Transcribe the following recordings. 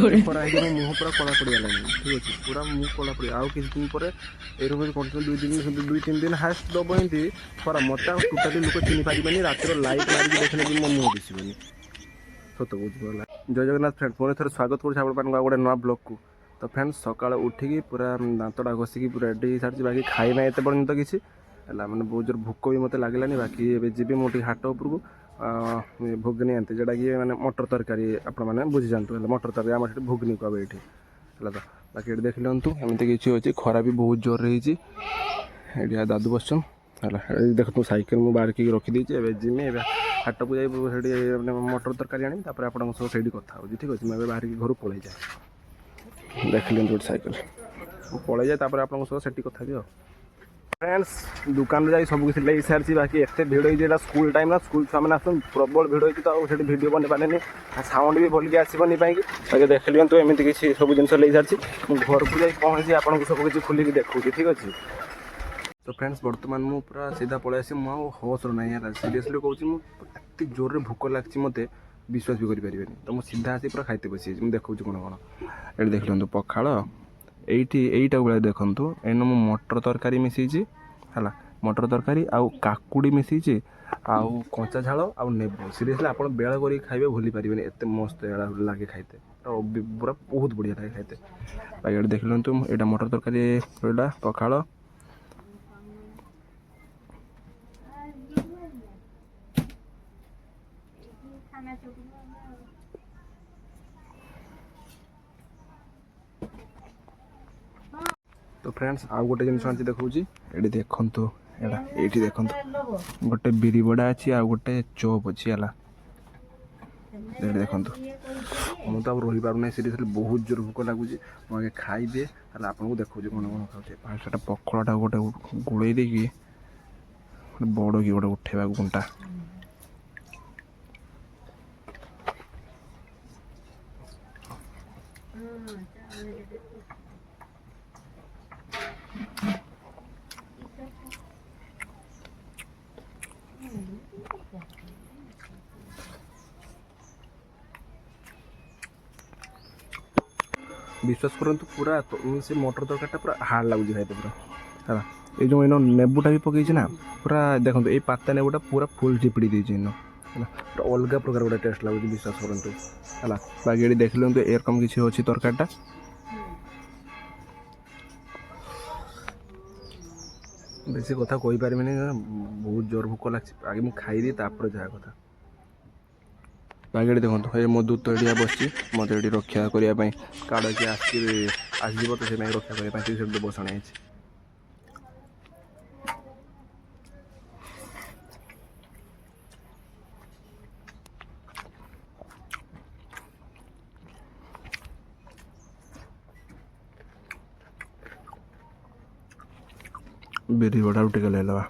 ଖରା ହେଇକି ମୋ ମୁହଁ ପୁରା କଳା ପଡ଼ିଗଲାଣି। ଠିକ୍ ଅଛି, ପୁରା ମୁହଁ କଳା ପଡ଼ି ଆଉ କିଛି ଦିନ ପରେ ଏଇରକମ କଣ୍ଟିନ୍ୟୁ 2-3 ଦିନ ହାଏଷ୍ଟ ଦେବ ଏମିତି ଖରା। ମୋତେ ଆଉ ଟୋଟାଲି ଲୋକ ଚିହ୍ନି ପାରିବେନି। ରାତିର ଲାଇଟ୍ ମାରିକି ଦେଖିଲେ ବି ମୋ ମୁହଁ ଦିଶିବନି। ସତ କହୁଛି ଭଲ। ଜୟ ଜଗନ୍ନାଥ ଫ୍ରେଣ୍ଡ, ପୁଣି ଥରେ ସ୍ୱାଗତ କରୁଛି ଆପଣମାନଙ୍କୁ ଆଉ ଗୋଟେ ନୂଆ ବ୍ଲଗ୍କୁ। ତ ଫ୍ରେଣ୍ଡ ସକାଳେ ଉଠିକି ପୁରା ଦାନ୍ତଟା ଘଷିକି ପୁରା ରେଡ଼ି ହେଇସାରିଛି। ବାକି ଖାଇ ନାହିଁ ଏତେ ପର୍ଯ୍ୟନ୍ତ କିଛି ହେଲା, ମାନେ ବହୁତ ଜୋର ଭୋକ ବି ମୋତେ ଲାଗିଲାନି। ବାକି ଏବେ ଯିବି ମୁଁ ଟିକେ ହାଟ ଉପରକୁ ଭୁଗନି ଆଣିତେ, ଯେଉଁଟାକି ମାନେ ମଟର ତରକାରୀ ଆପଣମାନେ ବୁଝିଯାଆନ୍ତୁ ହେଲା। ମଟର ତରକାରୀ ଆମର ସେଠି ଭୁଗନି କହିବେ ଏଇଠି ହେଲା। ତ ବାକି ଏଠି ଦେଖିନିଅନ୍ତୁ ଏମିତି କିଛି ଅଛି, ଖରା ବି ବହୁତ ଜୋରରେ ହେଇଛି। ଏଇଠି ଦାଦୁ ବସିଛନ୍ ହେଲା। ଦେଖନ୍ତୁ ସାଇକେଲ ମୁଁ ବାହାରିକି ରଖିଦେଇଛି। ଏବେ ଯିମି, ଏବେ ହାଟକୁ ଯାଇ ସେଠି ମାନେ ମଟର ତରକାରୀ ଆଣିବି, ତାପରେ ଆପଣଙ୍କ ସହ ସେଇଠି କଥା ହେଉଛି। ଠିକ୍ ଅଛି, ମୁଁ ଏବେ ବାହାରିକି ଘରୁ ପଳେଇଯାଏ। ଦେଖିଲି ଗୋଟେ ସାଇକେଲ, ମୁଁ ପଳେଇଯାଏ, ତାପରେ ଆପଣଙ୍କ ସହ ସେଠି କଥା ହେବି ଆଉ। ଫ୍ରେଣ୍ଡସ୍ ଦୋକାନରେ ଯାଇ ସବୁ କିଛି ନେଇ ସାରିଛି। ବାକି ଏତେ ଭିଡ଼ ହେଇଛି, ଏଇଟା ସ୍କୁଲ ଟାଇମ୍ ନା, ସ୍କୁଲ ଛୁଆମାନେ ଆସୁଛନ୍ତି, ପ୍ରବଳ ଭିଡ଼ ହେଇଛି। ତ ଆଉ ସେଠି ଭିଡ଼ିଓ ବନେଇ ପାରିଲିନି, ସାଉଣ୍ଡ ବି ଭଲକି ଆସିବନି ପାଇଁକି। ବାକି ଦେଖିନିଅନ୍ତୁ ଏମିତି କିଛି ସବୁ ଜିନିଷ ନେଇ ସାରିଛି। ମୁଁ ଘରକୁ ଯାଇ ପହଞ୍ଚି ଆପଣଙ୍କୁ ସବୁ କିଛି ଖୋଲିକି ଦେଖଉଛି। ଠିକ୍ ଅଛି। ତ ଫ୍ରେଣ୍ଡସ୍ ବର୍ତ୍ତମାନ ମୁଁ ପୁରା ସିଧା ପଳେଇ ଆସିଛି। ମୁଁ ଆଉ ହୋସ୍ର ନାହିଁ ହେଲା, ସିରିୟସଲି କହୁଛି। ମୁଁ ଏତେ ଜୋରରେ ଭୋକ ଲାଗିଛି ମୋତେ, ବିଶ୍ୱାସ ବି କରିପାରିବେନି। ତ ମୁଁ ସିଧା ଆସି ପୁରା ଖାଇତେ ବସିଯାଇଛି। ମୁଁ ଦେଖଉଛି କ'ଣ କ'ଣ ଏଠି ଦେଖିଦିଅନ୍ତୁ। ପଖାଳ ଏଇଟାକୁ ବେଳେ ଦେଖନ୍ତୁ, ଏଇନା ମୁଁ ମଟର ତରକାରୀ ମିଶାଇଛି ହେଲା। ମଟର ତରକାରୀ ଆଉ କାକୁଡ଼ି ମିଶାଇଛି, ଆଉ କଞ୍ଚା ଝାଳ ଆଉ ନେବୁ। ସିରିୟସଲି ଆପଣ ବେଳ କରିକି ଖାଇବେ, ଭୁଲି ପାରିବେନି। ଏତେ ମସ୍ତ ଲାଗେ ଖାଇତେ, ପୁରା ବହୁତ ବଢ଼ିଆ ଲାଗେ ଖାଇତେ। ବାକି ଏଠି ଦେଖିଦିଅନ୍ତୁ, ଏଇଟା ମଟର ତରକାରୀ, ଏଇଟା ପଖାଳ। ତ ଫ୍ରେଣ୍ଡସ୍ ଆଉ ଗୋଟେ ଜିନିଷ ଆଣିଛି ଦେଖଉଛି। ଏଠି ଦେଖନ୍ତୁ, ଏଇଠି ଦେଖନ୍ତୁ ଗୋଟେ ବିରି ବଡ଼ା ଅଛି, ଆଉ ଗୋଟେ ଚପ୍ ଅଛି ହେଲା। ଏଇଠି ଦେଖନ୍ତୁ, ମୁଁ ତ ଆଉ ରହିପାରୁନାହିଁ ସିରିୟସଲି, ବହୁତ ଜୋର ଭୋକ ଲାଗୁଛି। ମୁଁ ଆଗେ ଖାଇଦିଏ ହେଲା, ଆପଣଙ୍କୁ ଦେଖଉଛି କ'ଣ କ'ଣ ଖାଉଛି। ସେଟା ପଖଳାଟାକୁ ଗୋଟେ ଗୋଳେଇ ଦେଇକି ଗୋଟେ ବଡ଼ କି ଗୋଟେ ଉଠେଇବାକୁ ଗୁଣ୍ଟା। ବିଶ୍ୱାସ କରନ୍ତୁ, ପୁରା ସେ ମଟର ତରକାରୀଟା ପୁରା ହାର୍ଡ଼ ଲାଗୁଛି ଖାଇତେ ପୁରା ହେଲା। ଏଇ ଯେଉଁ ଏଇନ ନେବୁଟା ବି ପକାଇଛି ନା, ପୁରା ଦେଖନ୍ତୁ ଏଇ ପାତା ନେବୁଟା ପୁରା ଫୁଲ୍ ଚିପିଡ଼ି ଦେଇଛି ଏଇନ ହେଲା। ପୁରା ଅଲଗା ପ୍ରକାର ଗୋଟେ ଟେଷ୍ଟ ଲାଗୁଛି, ବିଶ୍ୱାସ କରନ୍ତୁ ହେଲା। ବାକି ଏଠି ଦେଖିଦିଅନ୍ତୁ ଏରକମ କିଛି ଅଛି ତରକାରୀଟା। ବେଶୀ କଥା କହିପାରିବିନି, ବହୁତ ଜୋର ଭୋକ ଲାଗିଛି। ଆଗେ ମୁଁ ଖାଇଦିଏ, ତାପରେ ଯାହା କଥା। ବାକି ଏଠି ଦେଖନ୍ତୁ, ଏ ମୋ ଦୂତ ଏଠିଆ ବସିଛି, ମୋତେ ଏଠି ରକ୍ଷା କରିବା ପାଇଁ। କାଳେ କିଏ ଆସିଯିବ, ତ ସେଥିପାଇଁ ରକ୍ଷା କରିବା ପାଇଁ ସେଠି ବସାଣି ହେଇଛି। ବିରି ବଡ଼ାରୁ ଟିକେ ଲେଲବା,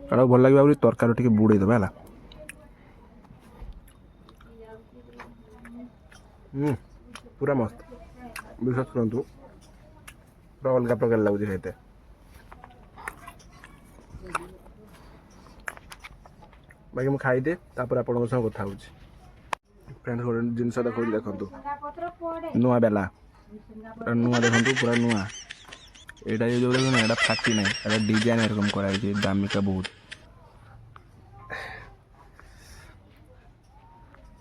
କାହାକୁ ଭଲ ଲାଗିବ ବୋଲି ତରକାରୀ ଟିକେ ବୁଡ଼େଇ ଦେବା ହେଲା। ପୁରା ମସ୍ତ, ବିଶ୍ୱାସ କରନ୍ତୁ, ପୁରା ଅଲଗା ପ୍ରକାର ଲାଗୁଛି ଖାଇତେ। ବାକି ମୁଁ ଖାଇଦିଏ, ତାପରେ ଆପଣଙ୍କ ସହ କଥା ହେଉଛି। ଫ୍ରେଣ୍ଡସ୍ ଗୋଟେ ଜିନିଷ ଦେଖଉଛି, ଦେଖନ୍ତୁ ନୂଆ ବେଲା, ନୂଆ ଦେଖନ୍ତୁ, ପୁରା ନୂଆ। ଏଇଟା ଯେଉଁ ଦେଖୁନ, ଏଇଟା ଫାଟି ନାହିଁ, ଏଇଟା ଡିଜାଇନ୍ ଏରକମ କରାଯାଇଛି, ଦାମିକା ବହୁତ।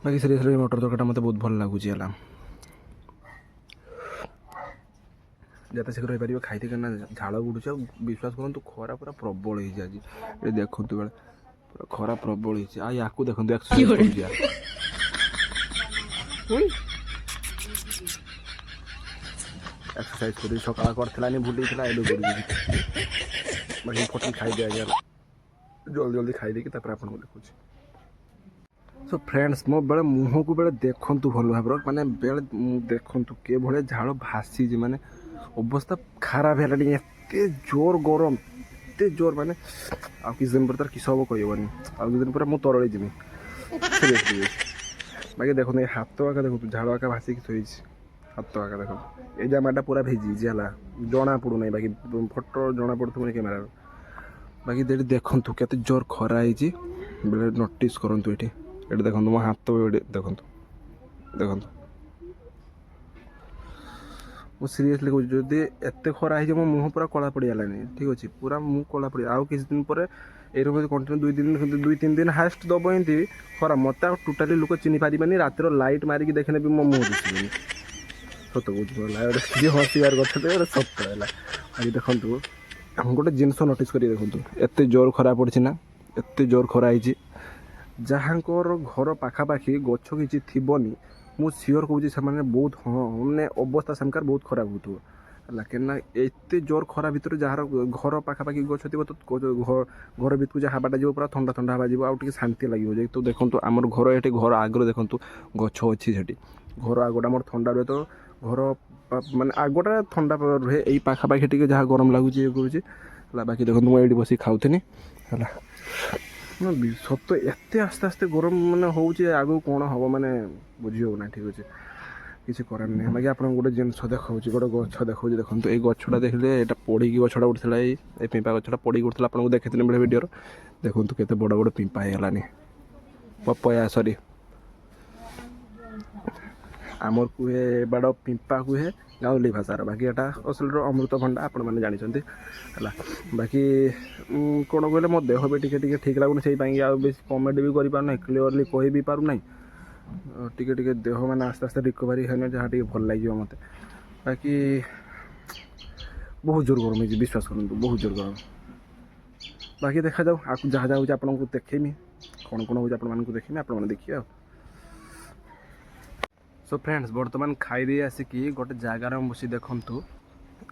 ବାକି ସିରିୟସଲି ମଟର ତରକାରୀଟା ମୋତେ ବହୁତ ଭଲ ଲାଗୁଛି ହେଲା। ଯେତେ ଶୀଘ୍ର ହେଇପାରିବ ଖାଇତେ, କାହିଁକିନା ଝାଳ ବୁଡ଼ୁଛି। ଆଉ ବିଶ୍ୱାସ କରନ୍ତୁ, ଖରା ପୁରା ପ୍ରବଳ ହେଇଛି ଆଜି। ଏ ଦେଖନ୍ତୁ ବେଳେ ପୁରା ଖରା ପ୍ରବଳ ହେଇଛି। ଆଉ ୟାକୁ ଦେଖନ୍ତୁ, ଏକ୍ସରସାଇଜ କରୁଛି। ଏକ୍ସରସାଇଜ କରୁଛି, ସକାଳ କରିଥିଲାନି, ଭୁଲିଥିଲା, ଏବେ କରୁଛି। ବାକି ଫଟିକି ଖାଇଦିଏ ଆଜ୍ଞା, ଜଲ୍ଦି ଖାଇଦେଇକି ତାପରେ ଆପଣଙ୍କୁ ଦେଖୁଛି। ସୋ ଫ୍ରେଣ୍ଡସ୍ ମୋ ବେଳେ ମୁହଁକୁ ବେଳେ ଦେଖନ୍ତୁ ଭଲ ଭାବରେ, ମାନେ ବେଳେ ଦେଖନ୍ତୁ କିଭଳିଆ ଝାଳ ଭାସିଛି, ମାନେ ଅବସ୍ଥା ଖରାପ ହେଲାଣି। ଏତେ ଜୋର ଗରମ, ଏତେ ଜୋର, ମାନେ ଆଉ କିଛି ଦିନ ପରେ ତାର କିସ ହେବ କହିହେବନି। ଆଉ କିଛି ଦିନ ପରେ ମୁଁ ତରଳି ଯିବି ସିରିୟସଲି। ବାକି ଦେଖନ୍ତୁ ଏଇ ହାତ ଆକା ଦେଖନ୍ତୁ, ଝାଳ ଆକା ଭାସିକି ଥୋଇଛି। ହାତ ଆକା ଦେଖନ୍ତୁ, ଏଇ ଜାମାଟା ପୁରା ଭିଜିଛି ହେଲା, ଜଣା ପଡ଼ୁନାହିଁ। ବାକି ଫଟୋ ଜଣା ପଡ଼ୁଥିବନି କ୍ୟାମେରାରେ। ବାକି ଏଠି ଦେଖନ୍ତୁ କେତେ ଜୋର ଖରା ହେଇଛି, ବେଳେ ନୋଟିସ୍ କରନ୍ତୁ ଏଠି। ଏଠି ଦେଖନ୍ତୁ ମୋ ହାତ ବି ଏଠି ଦେଖନ୍ତୁ ଦେଖନ୍ତୁ ମୁଁ ସିରିୟସଲି କହୁଛି ଯଦି ଏତେ ଖରା ହେଇଛି ମୋ ମୁହଁ ପୁରା କଳା ପଡ଼ିଗଲାଣି ଠିକ୍ ଅଛି ପୁରା ମୁହଁ କଳା ପଡ଼ି ଆଉ କିଛି ଦିନ ପରେ ଏଇରକମ କଣ୍ଟିନ୍ୟୁ 2-3 ଦିନ ହାଏଷ୍ଟ ଦେବ ଏମିତି ଖରା ମୋତେ ଆଉ ଟୋଟାଲି ଲୋକ ଚିହ୍ନି ପାରିବେନି ରାତିର ଲାଇଟ୍ ମାରିକି ଦେଖିଲେ ବି ମୋ ମୁହଁ ଦିଶିବନି ସତ କହୁଛି କିଛି ହସିବାର କଥା ଗୋଟେ ସତ ହେଲା ଆଜି ଦେଖନ୍ତୁ ଗୋଟେ ଜିନିଷ ନୋଟିସ୍ କରି ଦେଖନ୍ତୁ ଏତେ ଜୋର ଖରା ପଡ଼ିଛି ନା ଏତେ ଜୋର ଖରା ହେଇଛି ଯାହାଙ୍କର ଘର ପାଖାପାଖି ଗଛ କିଛି ଥିବନି ମୁଁ ସିଓର କହୁଛି ସେମାନେ ବହୁତ ମାନେ ଅବସ୍ଥା ସେମାନଙ୍କର ବହୁତ ଖରାପ ହେଉଥିବ ହେଲା କାହିଁକିନା ଏତେ ଜୋର ଖରା ଭିତରେ ଯାହାର ଘର ପାଖାପାଖି ଗଛ ଥିବ ତ ଘର ଭିତରକୁ ଯାହା ହାବାଟା ଯିବ ପୁରା ଥଣ୍ଡା ଥଣ୍ଡା ହାବା ଯିବ ଆଉ ଟିକେ ଶାନ୍ତି ଲାଗିବ ଯେହେତୁ ଦେଖନ୍ତୁ ଆମର ଘର ଏଠି ଘର ଆଗରେ ଦେଖନ୍ତୁ ଗଛ ଅଛି ସେଠି ଘର ଆଗଟା ଆମର ଥଣ୍ଡା ରୁହେ ତ ଘର ମାନେ ଆଗଟା ଥଣ୍ଡା ରୁହେ ଏଇ ପାଖାପାଖି ଟିକେ ଯାହା ଗରମ ଲାଗୁଛି ଇଏ କରୁଛି ହେଲା ବାକି ଦେଖନ୍ତୁ ମୁଁ ଏଇଠି ବସିକି ଖାଉଥିନି ହେଲା ସତ ଏତେ ଆସ୍ତେ ଆସ୍ତେ ଗରମ ମାନେ ହେଉଛି ଆଗକୁ କ'ଣ ହେବ ମାନେ ବୁଝି ହେଉନା ଠିକ୍ ଅଛି କିଛି କରାର ନାହିଁ ବାକି ଆପଣଙ୍କୁ ଗୋଟେ ଜିନିଷ ଦେଖାଉଛି ଗୋଟେ ଗଛ ଦେଖାଉଛି ଦେଖନ୍ତୁ ଏଇ ଗଛଟା ଦେଖିଲେ ଏଇଟା ପଡ଼ିକି ଗଛଟା ଉଠିଥିଲା ଏଇ ପିମ୍ପା ଗଛଟା ପଡ଼ିକି ଉଠିଥିଲା ଆପଣଙ୍କୁ ଦେଖିଥିଲି ବେଳେ ଭିଡ଼ିଓର ଦେଖନ୍ତୁ କେତେ ବଡ଼ ବଡ଼ ପିମ୍ପା ହେଇଗଲାନି ପପୟା ସରି ଆମର କୁହେ ବାଡ଼ ପିମ୍ପା କୁହେ ଗାଉଁଲି ଭାଷାର ବାକି ଏଇଟା ଅସଲର ଅମୃତଭଣ୍ଡା ଆପଣମାନେ ଜାଣିଛନ୍ତି ହେଲା ବାକି କ'ଣ କହିଲେ ମୋ ଦେହ ବି ଟିକେ ଟିକେ ଠିକ୍ ଲାଗୁନି ସେଇପାଇଁ ଆଉ ବେଶୀ କମେଡ଼ି ବି କରିପାରୁନାହିଁ କ୍ଲିଅରଲି କହି ବି ପାରୁନାହିଁ ଟିକେ ଟିକେ ଦେହ ମାନେ ଆସ୍ତେ ଆସ୍ତେ ରିକଭରି ହେଲେ ଯାହା ଟିକେ ଭଲ ଲାଗିବ ମୋତେ ବାକି ବହୁତ ଜୋର ଗରମ ହେଇଛି ବିଶ୍ୱାସ କରନ୍ତୁ ବହୁତ ଜୋର ଗରମ ବାକି ଦେଖାଯାଉ ଆକୁ ଯାହା ଯାହା ହେଉଛି ଆପଣଙ୍କୁ ଦେଖେଇମି କ'ଣ କ'ଣ ହେଉଛି ଆପଣମାନଙ୍କୁ ଦେଖେଇମି ଆପଣମାନେ ଦେଖିବେ ଆଉ ସୋ ଫ୍ରେଣ୍ଡସ୍ ବର୍ତ୍ତମାନ ଖାଇଦେଇ ଆସିକି ଗୋଟେ ଜାଗାରେ ବସି ଦେଖନ୍ତୁ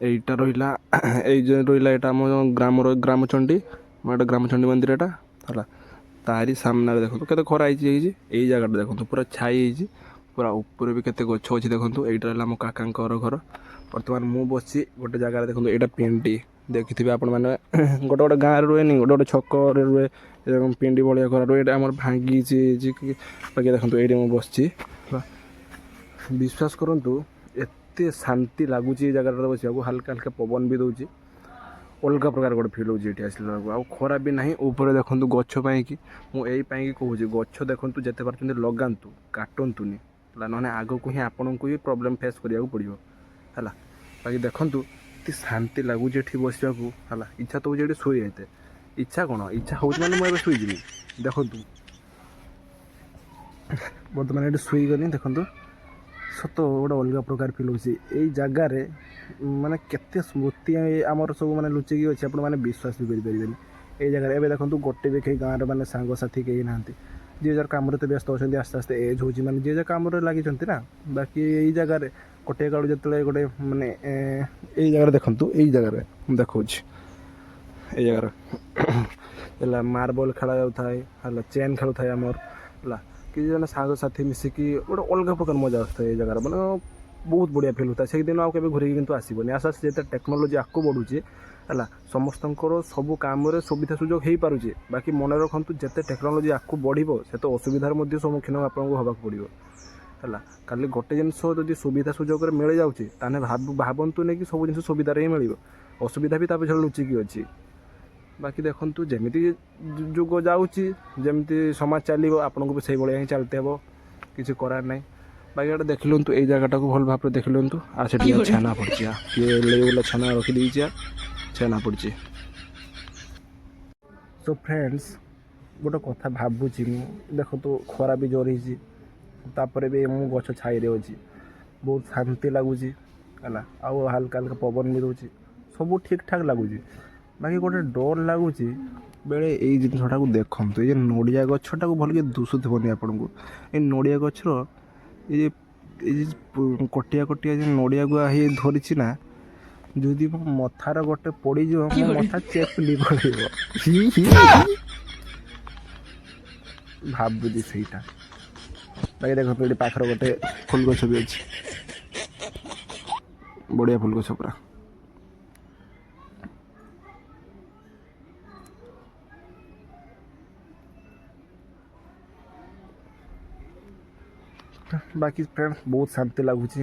এইটা রহিলা এই যে রহিলা এটা ଆମ ଗ୍ରାମର ଗ୍ରାମଚଣ୍ଡୀ ଏଇଟା ଗ୍ରାମଚଣ୍ଡୀ ମନ୍ଦିର ଏଟା ହେଲା ତାରି ସାମ୍ନାରେ ଦେଖନ୍ତୁ କେତେ ଖରା ହେଇଛି ଏଇ ଜାଗାଟା ଦେଖନ୍ତୁ ପୁରା ଛାଇ ହେଇଛି ପୁରା ଉପରେ ବି କେତେ ଗଛ ଅଛି ଦେଖନ୍ତୁ ଏଇଟା ହେଲା ଆମ କାକାଙ୍କର ଘର ବର୍ତ୍ତମାନ ମୁଁ ବସିଛି ଗୋଟେ ଜାଗାରେ ଦେଖନ୍ତୁ ଏଇଟା ପିଣ୍ଡି ଦେଖିଥିବେ ଆପଣମାନେ ଗୋଟେ ଗୋଟେ ଗାଁରେ ରୁହେନି ଗୋଟେ ଗୋଟେ ଛକରେ ରୁହେ ପିଣ୍ଡି ଭଳିଆ ଘର ରୁହେ ଏଇଟା ଆମର ଭାଙ୍ଗିଛି ବାକି ଦେଖନ୍ତୁ ଏଇଠି ମୁଁ ବସିଛି ବିଶ୍ୱାସ କରନ୍ତୁ ଏତେ ଶାନ୍ତି ଲାଗୁଛି ଏ ଜାଗାଟାରେ ବସିବାକୁ ହାଲକା ହାଲକା ପବନ ବି ଦେଉଛି ଅଲଗା ପ୍ରକାର ଗୋଟେ ଫିଲ୍ ହେଉଛି ଏଠି ଆସିଲା ବେଳକୁ ଆଉ ଖରା ବି ନାହିଁ ଉପରେ ଦେଖନ୍ତୁ ଗଛ ପାଇଁକି ମୁଁ ଏଇ ପାଇଁକି କହୁଛି ଗଛ ଦେଖନ୍ତୁ ଯେତେ ପାରୁଛନ୍ତି ଲଗାନ୍ତୁ କାଟନ୍ତୁନି ହେଲା ନହେଲେ ଆଗକୁ ହିଁ ଆପଣଙ୍କୁ ହିଁ ପ୍ରୋବ୍ଲେମ୍ ଫେସ୍ କରିବାକୁ ପଡ଼ିବ ହେଲା ବାକି ଦେଖନ୍ତୁ ଏତେ ଶାନ୍ତି ଲାଗୁଛି ଏଠି ବସିବାକୁ ହେଲା ଇଚ୍ଛା ତ ହେଉଛି ଏଠି ଶୋଇଯାଇତେ ଇଚ୍ଛା କ'ଣ ଇଚ୍ଛା ହେଉଛି ମାନେ ମୁଁ ଏବେ ଶୋଇଯିବି ଦେଖନ୍ତୁ ବର୍ତ୍ତମାନ ଏଠି ଶୋଇଗଲି ଦେଖନ୍ତୁ ସତ ଗୋଟେ ଅଲଗା ପ୍ରକାର ଫିଲ୍ ହେଉଛି ଏଇ ଜାଗାରେ ମାନେ କେତେ ସ୍ମୃତି ଆମର ସବୁ ମାନେ ଲୁଚିକି ଅଛି ଆପଣମାନେ ବିଶ୍ୱାସ ବି କରିପାରିବେନି ଏଇ ଜାଗାରେ ଏବେ ଦେଖନ୍ତୁ ଗୋଟେ ବି କେହି ଗାଁରେ ମାନେ ସାଙ୍ଗସାଥି କେହି ନାହାନ୍ତି ଯିଏ ଯାହାର କାମରେ ତ ବ୍ୟସ୍ତ ଅଛନ୍ତି ଆସ୍ତେ ଆସ୍ତେ ଏଜ୍ ହେଉଛି ମାନେ ଯିଏ ଯାହା କାମରେ ଲାଗିଛନ୍ତି ନା ବାକି ଏଇ ଜାଗାରେ ଗୋଟିଏ କାଳୁ ଯେତେବେଳେ ଗୋଟେ ମାନେ ଏଇ ଜାଗାରେ ଦେଖନ୍ତୁ ଏଇ ଜାଗାରେ ମୁଁ ଦେଖାଉଛି ଏଇ ଜାଗାରେ ହେଲା ମାର୍ବଲ୍ ଖେଳା ଯାଉଥାଏ ହେଲା ଚେନ୍ ଖେଳୁଥାଏ ଆମର ହେଲା କିଛି ଜଣେ ସାଙ୍ଗସାଥି ମିଶିକି ଗୋଟେ ଅଲଗା ପ୍ରକାର ମଜା ଆସୁଥାଏ ଏଇ ଜାଗାରେ ମାନେ ବହୁତ ବଢ଼ିଆ ଫିଲ୍ ହେଉଥାଏ ସେଇଦିନ ଆଉ କେବେ ଘୁରିକି କିନ୍ତୁ ଆସିବନି ଆସ୍ତେ ଆସ୍ତେ ଯେତେ ଟେକ୍ନୋଲୋଜି ଆଗକୁ ବଢ଼ୁଛି ହେଲା ସମସ୍ତଙ୍କର ସବୁ କାମରେ ସୁବିଧା ସୁଯୋଗ ହେଇପାରୁଛି ବାକି ମନେ ରଖନ୍ତୁ ଯେତେ ଟେକ୍ନୋଲୋଜି ଆଗକୁ ବଢ଼ିବ ସେତେ ଅସୁବିଧାର ମଧ୍ୟ ସମ୍ମୁଖୀନ ଆପଣଙ୍କୁ ହେବାକୁ ପଡ଼ିବ ହେଲା କାଲି ଗୋଟେ ଜିନିଷ ଯଦି ସୁବିଧା ସୁଯୋଗରେ ମିଳିଯାଉଛି ତାହେଲେ ଭାବନ୍ତୁନି କି ସବୁ ଜିନିଷ ସୁବିଧାରେ ହିଁ ମିଳିବ ଅସୁବିଧା ବି ତା ପଛରେ ଲୁଚିକି ଅଛି ବାକି ଦେଖନ୍ତୁ ଯେମିତି ଯୁଗ ଯାଉଛି ଯେମିତି ସମାଜ ଚାଲିବ ଆପଣଙ୍କୁ ବି ସେଇଭଳିଆ ହିଁ ଚାଲିତେ ହେବ କିଛି କରାର ନାହିଁ ବାକି ଏଇଟା ଦେଖିଲନ୍ତୁ ଏଇ ଜାଗାଟାକୁ ଭଲ ଭାବରେ ଦେଖିଲନ୍ତୁ ଆଉ ସେଠି ଛେନା ପଡ଼ିଛି କିଏ ଲେଉଲା ଛେନା ରଖିଦେଇଛି ଛେନା ପଡ଼ିଛି ସୋ ଫ୍ରେଣ୍ଡସ୍ ଗୋଟେ କଥା ଭାବୁଛି ମୁଁ ଦେଖନ୍ତୁ ଖରା ବି ଜୋର ହେଇଛି ତାପରେ ବି ମୁଁ ଗଛ ଛାଇରେ ଅଛି ବହୁତ ଶାନ୍ତି ଲାଗୁଛି ହେଲା ଆଉ ହାଲକା ହାଲକା ପବନ ବି ଦେଉଛି ସବୁ ଠିକ୍ ଠାକ୍ ଲାଗୁଛି ବାକି ଗୋଟେ ଡର ଲାଗୁଛି ବେଳେ ଏଇ ଜିନିଷଟାକୁ ଦେଖନ୍ତୁ ଏଇ ଯେ ନଡ଼ିଆ ଗଛଟାକୁ ଭଲକି ଦୁଷୁଥିବନି ଆପଣଙ୍କୁ ଏଇ ନଡ଼ିଆ ଗଛର ଏଇ ଯେ କଟିଆ କଟିଆ ଯେ ନଡ଼ିଆ ଗୁଆ ହେଇ ଧରିଛି ନା ଯଦି ମୋ ମଥାର ଗୋଟେ ପଡ଼ିଯିବ ମୋ ମଥା ଚେପ୍ଲି ପଡ଼ିବ ଭାବୁଛି ସେଇଟା ବାକି ଦେଖନ୍ତୁ ଏଠି ପାଖରେ ଗୋଟେ ଫୁଲ ଗଛ ବି ଅଛି ବଢ଼ିଆ ଫୁଲ ଗଛ ପୁରା ବାକି ଫ୍ରେଣ୍ଡ ବହୁତ ଶାନ୍ତି ଲାଗୁଛି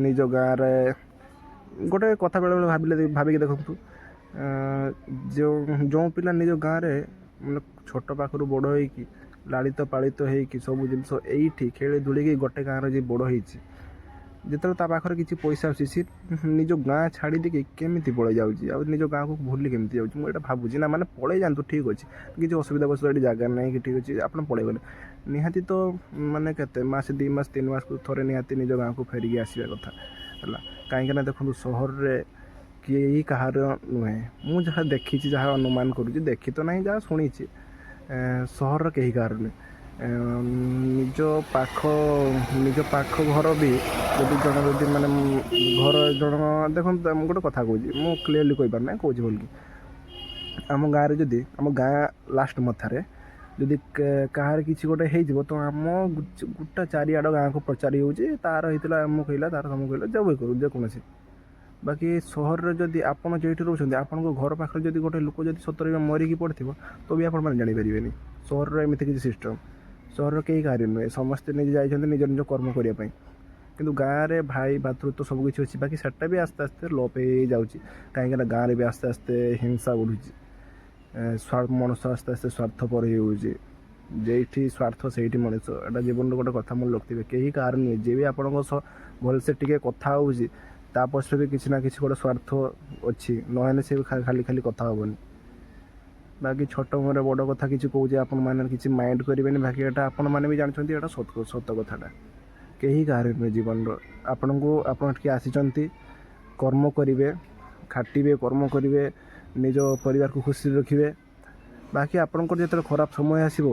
ନିଜ ଗାଁରେ ଗୋଟେ କଥା ବେଳେବେଳେ ଭାବିକି ଦେଖନ୍ତୁ ଯେଉଁ ପିଲା ନିଜ ଗାଁରେ ମାନେ ଛୋଟ ପାଖରୁ ବଡ଼ ହେଇକି ଲାଳିତ ପାଳିତ ହେଇକି ସବୁ ଜିନିଷ ଏଇଠି ଖେଳି ଧୂଳିକି ଗୋଟେ ଗାଁର ଯିଏ ବଡ଼ ହେଇଛି, ଯେତେବେଳେ ତା ପାଖରେ କିଛି ପଇସା ଆସୁଛି ସେ ନିଜ ଗାଁ ଛାଡ଼ି ଦେଇକି କେମିତି ପଳେଇ ଯାଉଛି, ଆଉ ନିଜ ଗାଁକୁ ଭୁଲି କେମିତି ଯାଉଛି। ମୁଁ ଏଇଟା ଭାବୁଛି ନା, ମାନେ ପଳେଇ ଯାଆନ୍ତୁ ଠିକ୍ ଅଛି, କିଛି ଅସୁବିଧା ଏଠି ଜାଗା ନାହିଁ କି ଠିକ୍ ଅଛି ଆପଣ ପଳେଇଗଲେ, ନିହାତି ତ ମାନେ କେତେ ମାସ 2 ମାସ 3 ମାସକୁ ଥରେ ନିହାତି ନିଜ ଗାଁକୁ ଫେରିକି ଆସିବା କଥା ହେଲା। କାହିଁକିନା ଦେଖନ୍ତୁ ସହରରେ କେହି କାହାର ନୁହେଁ, ମୁଁ ଯାହା ଦେଖିଛି, ଯାହା ଅନୁମାନ କରୁଛି, ଦେଖି ତ ନାହିଁ ଯାହା ଶୁଣିଛି, ସହରର କେହି କାହାର ନୁହେଁ। ନିଜ ପାଖ ଘର ବି ଯଦି ମାନେ ଘର ଜଣ, ଦେଖନ୍ତୁ ମୁଁ ଗୋଟେ କଥା କହୁଛି, ମୁଁ କ୍ଲିୟରଲି କହିପାରୁନାହିଁ, କହୁଛି ବୋଲିକି ଆମ ଗାଁରେ ଯଦି ଆମ ଗାଁ ଲାଷ୍ଟ ମଥାରେ ଯଦି କାହାର କିଛି ଗୋଟେ ହେଇଯିବ ତ ଆମ ଗୋଟା ଚାରିଆଡ଼ ଗାଁକୁ ପଚାରି ହେଉଛି ତାର ହେଇଥିଲା ଅମୁକ ହେଇଲା, ତାର ତମୁକ ହେଇଲା, ଯେକୌଣସି। ବାକି ସହରରେ ଯଦି ଆପଣ ଯେଉଁଠି ରହୁଛନ୍ତି ଆପଣଙ୍କ ଘର ପାଖରେ ଯଦି ଗୋଟେ ଲୋକ ଯଦି ସତରେ ମରିକି ପଡ଼ିଥିବ ତ ବି ଆପଣମାନେ ଜାଣିପାରିବେନି। ସହରର ଏମିତି କିଛି ସିଷ୍ଟମ୍, ସହରର କେହି କାହାରି ନୁହେଁ, ସମସ୍ତେ ନିଜେ ଯାଇଛନ୍ତି ନିଜ ନିଜ କର୍ମ କରିବା ପାଇଁ। କିନ୍ତୁ ଗାଁରେ ଭାଇ ଭାତୃତ୍ୱ ସବୁ କିଛି ଅଛି, ବାକି ସେଟା ବି ଆସ୍ତେ ଆସ୍ତେ ଲୋପ ହେଇଯାଉଛି। କାହିଁକିନା ଗାଁରେ ବି ଆସ୍ତେ ଆସ୍ତେ ହିଂସା ବଢ଼ୁଛି, ମଣିଷ ଆସ୍ତେ ଆସ୍ତେ ସ୍ୱାର୍ଥପର ହେଇଯାଉଛି। ଯେଇଠି ସ୍ୱାର୍ଥ ସେଇଠି ମଣିଷ, ଏଇଟା ଜୀବନର ଗୋଟେ କଥା ମନେ ରଖିଥିବେ। କେହି କାହାର ନୁହେଁ, ଯିଏ ବି ଆପଣଙ୍କ ସହ ଭଲସେ ଟିକେ କଥା ହେଉଛି ତା ପଛରେ ବି କିଛି ନା କିଛି ଗୋଟେ ସ୍ୱାର୍ଥ ଅଛି, ନହେଲେ ସେ ଖାଲି ଖାଲି କଥା ହେବନି। ବାକି ଛୋଟ ମୋରେ ବଡ଼ କଥା କିଛି କହୁଛି ଆପଣମାନେ କିଛି ମାଇଣ୍ଡ କରିବେନି, ବାକି ଏଇଟା ଆପଣମାନେ ବି ଜାଣିଛନ୍ତି, ଏଇଟା ସତ କଥାଟା। କେହି କାହାର ନୁହେଁ ଜୀବନର। ଆପଣ ଏଠିକି ଆସିଛନ୍ତି, କର୍ମ କରିବେ, ଖାଟିବେ, କର୍ମ କରିବେ, ନିଜ ପରିବାରକୁ ଖୁସିରେ ରଖିବେ। ବାକି ଆପଣଙ୍କର ଯେତେବେଳେ ଖରାପ ସମୟ ଆସିବ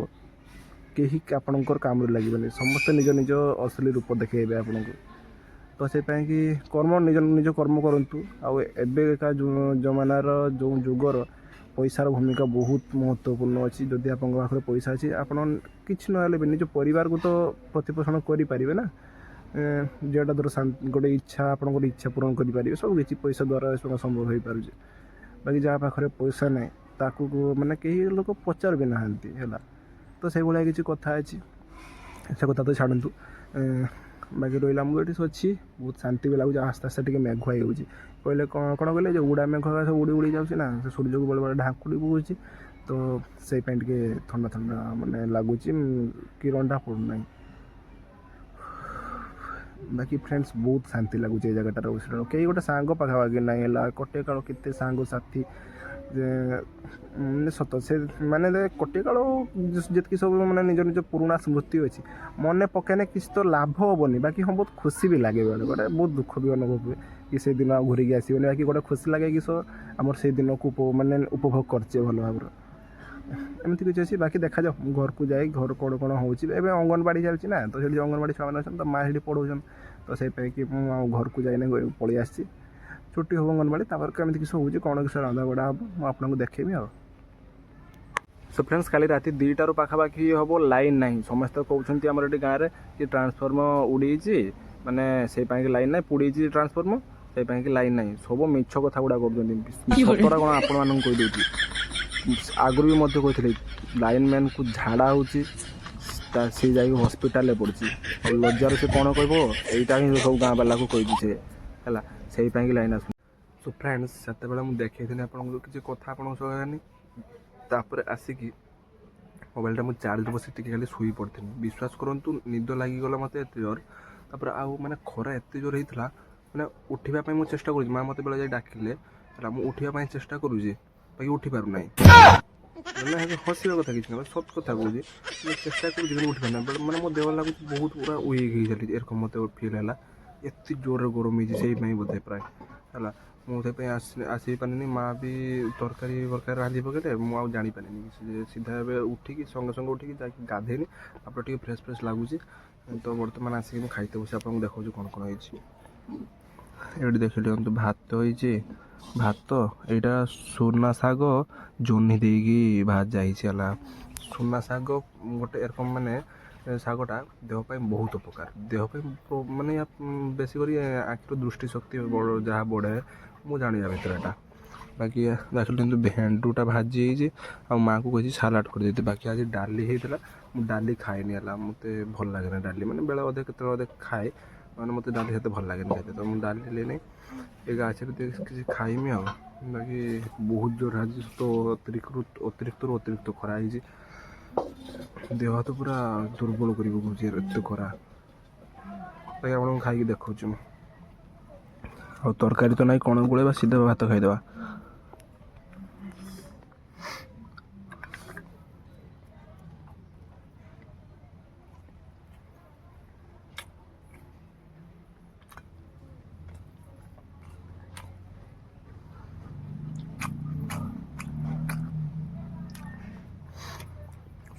କେହି ଆପଣଙ୍କର କାମରେ ଲାଗିବନି, ସମସ୍ତେ ନିଜ ନିଜ ଅସଲି ରୂପ ଦେଖେଇବେ ଆପଣଙ୍କୁ। ତ ସେଥିପାଇଁକି ନିଜ କର୍ମ କରନ୍ତୁ। ଆଉ ଏବେକା ଜମାନାର ଯେଉଁ ଯୁଗର ପଇସାର ଭୂମିକା ବହୁତ ମହତ୍ତ୍ୱପୂର୍ଣ୍ଣ ଅଛି। ଯଦି ଆପଣଙ୍କ ପାଖରେ ପଇସା ଅଛି, ଆପଣ କିଛି ନହେଲେ ବି ନିଜ ପରିବାରକୁ ତ ପ୍ରତିପୋଷଣ କରିପାରିବେ ନା, ଯେଉଁଟା ଧର ଗୋଟେ ଇଚ୍ଛା, ଆପଣଙ୍କର ଇଚ୍ଛା ପୂରଣ କରିପାରିବେ, ସବୁ କିଛି ପଇସା ଦ୍ୱାରା ସମ୍ଭବ ହୋଇପାରୁଛି। ବାକି ଯାହା ପାଖରେ ପଇସା ନାହିଁ ତାକୁ ମାନେ କେହି ଲୋକ ପଚାରୁ ବି ନାହାନ୍ତି ହେଲା। ତ ସେଇଭଳିଆ କିଛି କଥା ଅଛି, ସେ କଥା ତ ଛାଡ଼ନ୍ତୁ। ବାକି ରହିଲା ମୁଁ ଏଠି ଅଛି, ବହୁତ ଶାନ୍ତି ବି ଲାଗୁଛି। ଆସ୍ତେ ଆସ୍ତେ ଟିକେ ମେଘୁଆ ହେଇଯାଉଛି, କହିଲେ କ'ଣ କହିଲେ ଯେ ଉଡ଼ା ମେଘ ସବୁ ଉଡ଼ି ଯାଉଛି ନା, ସେ ସୂର୍ଯ୍ୟକୁ ବେଳେବେଳେ ଢାଙ୍କୁଡ଼ି ପକଉଛି, ତ ସେଇ ପାଇଁ ଟିକେ ଥଣ୍ଡା ଥଣ୍ଡା ମାନେ ଲାଗୁଛି, କିରଣଟା ପଡ଼ୁନାହିଁ। ବାକି ଫ୍ରେଣ୍ଡସ୍ ବହୁତ ଶାନ୍ତି ଲାଗୁଛି ଏ ଜାଗାଟାର। କେହି ଗୋଟେ ସାଙ୍ଗ ପାଖାପାଖି ନାହିଁ ହେଲା, କଟେ କାଳ କେତେ ସାଙ୍ଗସାଥି ସତ ସେ ମାନେ କଟେ କାଳ ଯେତିକି ସବୁ ମାନେ ନିଜ ନିଜ ପୁରୁଣା ସ୍ମୃତି ଅଛି, ମନେ ପକାଇଲେ କିଛି ତ ଲାଭ ହେବନି, ବାକି ହଁ ବହୁତ ଖୁସି ବି ଲାଗେ, ବେଳେ ଗୋଟେ ବହୁତ ଦୁଃଖ ବି ଅନୁଭବ ହୁଏ କି ସେଦିନ ଆଉ ଘୁରିକି ଆସିବନି। ବାକି ଗୋଟେ ଖୁସି ଲାଗେ କି ଆମର ସେଇ ଦିନକୁ ଉପଭୋଗ କରିଛେ ଭଲ ଭାବରେ, ଏମିତି କିଛି ଅଛି। ବାକି ଦେଖାଯାଉ, ମୁଁ ଘରକୁ ଯାଇ ଘର କ'ଣ ହେଉଛି। ଏବେ ଅଙ୍ଗନବାଡ଼ି ଚାଲିଛି ନା, ତ ସେଠି ଅଙ୍ଗନବାଡ଼ି ଛୁଆମାନେ ଅଛନ୍ତି, ତ ମାଆ ସେଠି ପଢ଼ଉଛନ୍ତି, ତ ସେଇ ପାଇଁକି ମୁଁ ଆଉ ଘରକୁ ଯାଇନି, ପଳେଇ ଆସିଛି। ଛୁଟି ହେବ ଅଙ୍ଗନବାଡ଼ି, ତାପରେ କେମିତି କିଛି ହେଉଛି, କ'ଣ କିଛି ରନ୍ଧାବଢ଼ା ହେବ, ମୁଁ ଆପଣଙ୍କୁ ଦେଖେଇବି ଆଉ। ସୋ ଫ୍ରେଣ୍ଡସ୍, କାଲି ରାତି 2ଟାରୁ ପାଖାପାଖି ହେବ, ଲାଇନ୍ ନାହିଁ। ସମସ୍ତେ କହୁଛନ୍ତି ଆମର ଏଠି ଗାଁରେ କି ଟ୍ରାନ୍ସଫର୍ମର ଉଡ଼ିଯାଇଛି, ମାନେ ସେଇ ପାଇଁକି ଲାଇନ୍ ନାହିଁ, ପୋଡ଼ିଯାଇଛି ଟ୍ରାନ୍ସଫର୍ମର, ସେଇ ପାଇଁକି ଲାଇନ୍ ନାହିଁ। ସବୁ ମିଛ କଥା ଗୁଡ଼ା କରୁଛନ୍ତି, ସତଟା କ'ଣ ଆପଣମାନଙ୍କୁ କହିଦେଉଛି। ଆଗରୁ ବି ମଧ୍ୟ କହିଥିଲି, ଲାଇନ୍ ମ୍ୟାନ୍କୁ ଝାଡ଼ା ହେଉଛି, ସେ ଯାଇକି ହସ୍ପିଟାଲରେ ପଡ଼ୁଛି, ଆଉ ଲଜ୍ଜାରୁ ସେ କ'ଣ କହିବ, ଏଇଟା ହିଁ ସବୁ ଗାଁ ବାଲାକୁ କହିଛି ସେ ହେଲା, ସେଇ ପାଇଁକି ଲାଇନ୍ ଆସୁନି। ସୋ ଫ୍ରେଣ୍ଡସ୍, ସେତେବେଳେ ମୁଁ ଦେଖେଇଥିଲି ଆପଣଙ୍କୁ କିଛି କଥା ଆପଣଙ୍କ ସହ ହେଲାନି, ତାପରେ ଆସିକି ମୋବାଇଲଟା ମୁଁ ଚାର୍ଜ ବସି ଟିକେ ଖାଲି ଶୋଇ ପଡ଼ିଥିଲି। ବିଶ୍ୱାସ କରନ୍ତୁ, ନିଦ ଲାଗିଗଲା ମୋତେ ଏତେ ଜୋର। ତାପରେ ଆଉ ମାନେ ଖରା ଏତେ ଜୋର ହେଇଥିଲା, ମାନେ ଉଠିବା ପାଇଁ ମୁଁ ଚେଷ୍ଟା କରୁଛି, ମାଆ ମୋତେ ବେଳେ ଯାଇ ଡାକିଲେ ହେଲା, ମୁଁ ଉଠିବା ପାଇଁ ଚେଷ୍ଟା କରୁଛି, ବାକି ଉଠିପାରୁନାହିଁ। ମାନେ ହସିବା କଥା କିଛି ନାହିଁ, ସତ କଥା କହୁଛି, ମୁଁ ଚେଷ୍ଟା କରୁଛି କିନ୍ତୁ ଉଠିପାରୁନାହିଁ। ମାନେ ମୋ ଦେହ ଲାଗୁଛି ବହୁତ ପୁରା ୱିକ୍ ହେଇଯାଇଛି, ଏରକମ ମୋତେ ଫିଲ୍ ହେଲା। ଏତେ ଜୋରରେ ଗରମ ହେଇଛି, ସେଇପାଇଁ ବୋଧେ ପ୍ରାୟ ହେଲା। ମୁଁ ସେଥିପାଇଁ ଆସି ପାରିନି, ମାଆ ବି ତରକାରୀ ରାନ୍ଧି ପକାଇଲେ, ମୁଁ ଆଉ ଜାଣିପାରିନି କିଛି। ସିଧା ଏବେ ଉଠିକି ସଙ୍ଗେ ସଙ୍ଗେ ଉଠିକି ଯାଇକି ଗାଧେଇନି, ତାପରେ ଟିକେ ଫ୍ରେଶ୍ ଲାଗୁଛି। ତ ବର୍ତ୍ତମାନ ଆସିକି ମୁଁ ଖାଇତେ ବସି ଆପଣଙ୍କୁ ଦେଖାଉଛି କ'ଣ ହେଇଛି। ଏଇଠି ଦେଖି ଦିଅନ୍ତୁ, ଭାତ ହେଇଛି, ଭାତ ଏଇଟା ସୁନା ଶାଗ ଜହ୍ନି ଦେଇକି ଯାଇଛି ହେଲା। ସୁନା ଶାଗ ଗୋଟେ ଏରକମ ମାନେ ଶାଗଟା ଦେହ ପାଇଁ ବହୁତ ଉପକାର, ଦେହ ପାଇଁ ମାନେ ବେଶୀ କରି ଆଖିର ଦୃଷ୍ଟିଶକ୍ତି ଯାହା ବଢ଼େ, ମୁଁ ଜାଣିବା ଭିତରେ ଏଟା। ବାକି ଦେଖିଲି କିନ୍ତୁ ଭେଣ୍ଡୁଟା ଭାଜି ହେଇଛି, ଆଉ ମାଆକୁ କହିଛି ସାଲାଡ଼ କରିଦେଇଛି। ବାକି ଆଜି ଡାଲି ହେଇଥିଲା, ମୁଁ ଡାଲି ଖାଏନି ହେଲା, ମୋତେ ଭଲ ଲାଗେନି ଡାଲି, ମାନେ ବେଳେ ଅଧେ କେତେବେଳେ ଅଧେ ଖାଏ, ମାନେ ମୋତେ ଡାଲି ସେତେ ଭଲ ଲାଗେନି ସେତେ, ତ ମୁଁ ଡାଲି ନେଇନି। ଏ ଗାଛରେ କିଛି ଖାଇମି ଆଉ। ବାକି ବହୁତ ଜୋର ଆଜି ତ ଅତିରିକ୍ତରୁ ଅତିରିକ୍ତ ଖରା ହେଇଛି, ଦେହ ହାତ ପୁରା ଦୁର୍ବଳ କରି ପକଉଛି ଏତେ ଖରା। ଭାଇ ଆପଣଙ୍କୁ ଖାଇକି ଦେଖାଉଛି ମୁଁ। ଆଉ ତରକାରୀ ତ ନାହିଁ, କଣ ଗୋଳେଇବା, ସିଧା ଭାତ ଖାଇଦେବା।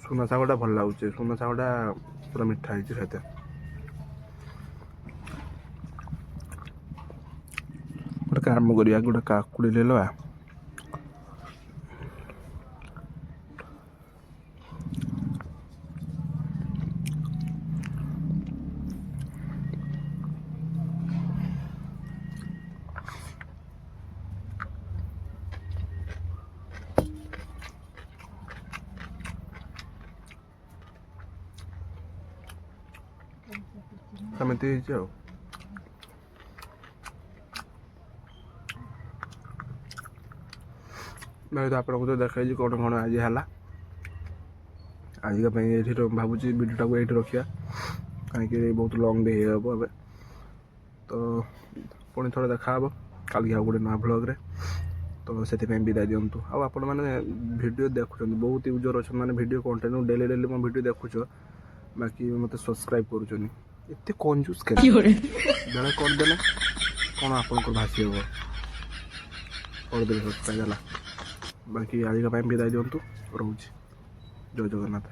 ସୁନା ଶାଗଟା ଭଲ ଲାଗୁଛି, ସୁନା ଶାଗଟା ପୁରା ମିଠା ହେଇଛି ସେତେ। ଗୋଟେ କାମ କରିବା, ଗୋଟେ କାକୁଡ଼ି ନେବା, ସେମିତି ହେଇଛି ଆଉ। ଭାଇ ତ ଆପଣଙ୍କୁ ତ ଦେଖାଇଛି କ'ଣ କ'ଣ ଆଜି ହେଲା। ଆଜିକା ପାଇଁ ଏଇଠି ଭାବୁଛି ଭିଡ଼ିଓଟାକୁ ଏଇଠି ରଖିବା, କାହିଁକି ବହୁତ ଲଙ୍ଗ୍ ବି ହେଇହେବ ଏବେ। ତ ପୁଣି ଥରେ ଦେଖାହେବ କାଲି ଆଉ ଗୋଟେ ନୂଆ ଭ୍ଲଗ୍ରେ। ତ ସେଥିପାଇଁ ବିଦାୟ ଦିଅନ୍ତୁ। ଆଉ ଆପଣମାନେ ଭିଡ଼ିଓ ଦେଖୁଛନ୍ତି, ବହୁତ ୟୁଜର୍ ଅଛନ୍ତି ମାନେ ଭିଡ଼ିଓ କଣ୍ଟେଣ୍ଟ ଡେଲି ଡେଲି ମୋ ଭିଡ଼ିଓ ଦେଖୁଛ, ବାକି ମୋତେ ସବସ୍କ୍ରାଇବ୍ କରୁଛନ୍ତି। ଏତେ କଞ୍ଜୁସ୍ କେତେ ବେଳ କରିଦେଲେ କ'ଣ ଆପଣଙ୍କର ଭାସି ହେବ, କରିଦେବେ ସବସ୍କ୍ରାଇବ୍ ହେଲା। ବାକି ଆଜିକା ପାଇଁ ବିଦାୟ ଦିଅନ୍ତୁ, ରହୁଛି। ଜୟ ଜଗନ୍ନାଥ।